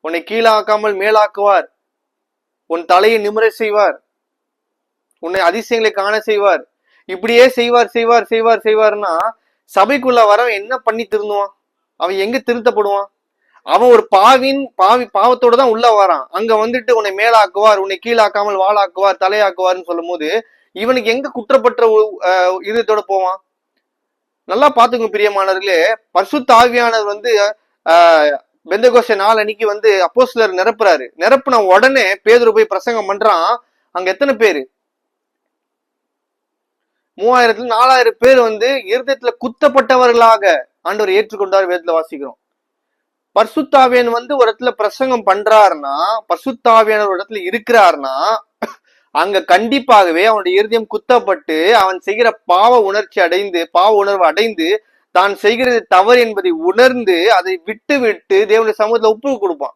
உன்னை கீழாக்காமல் மேலாக்குவார், உன் தலையை நிமிர செய்வார், உன்னை அதிசயங்களை காண செய்வார். இப்படியே செய்வார் செய்வார் செய்வார் செய்வார்னா சபைக்குள்ள வரவன் என்ன பண்ணி திருந்துவான்? அவன் எங்க திருத்தப்படுவான்? அவன் ஒரு பாவத்தோட தான் உள்ள வரான். அங்க வந்துட்டு உன்னை மேலாக்குவார், உன்னை கீழாக்காமல் வாழாக்குவார், தலையாக்குவார்னு சொல்லும் போது இவனுக்கு எங்க குற்றப்பற்ற இதயத்தோட போவான்? நல்லா பாத்துக்கோங்க பிரியமானவர்களே. பரிசுத்த ஆவியானவர் பெந்தகோஸ்தே நாள் அன்னைக்கு அப்போஸ்தலர் நிரப்புறாரு. நிரப்புன உடனே பேதுரு போய் பிரசங்கம் பண்றான். அங்க எத்தனை பேரு? 3000 4000 பேர் இருதயத்துல குத்தப்பட்டவர்களாக ஆண்டவர் ஏற்றுக்கொண்டார். வேதத்துல வாசிக்கிறோம். பரிசுத்தாவியன் ஒரு இடத்துல பிரசங்கம் பண்றாருன்னா, பரிசுத்தாவியான ஒரு இடத்துல இருக்கிறாருன்னா அங்க கண்டிப்பாகவே அவனுடைய இருதயம் குத்தப்பட்டு அவன் செய்கிற பாவ உணர்வு அடைந்து தான் செய்கிறது தவறு என்பதை உணர்ந்து அதை விட்டு விட்டு தேவனுடைய சமூகத்துல ஒப்பு கொடுப்பான்.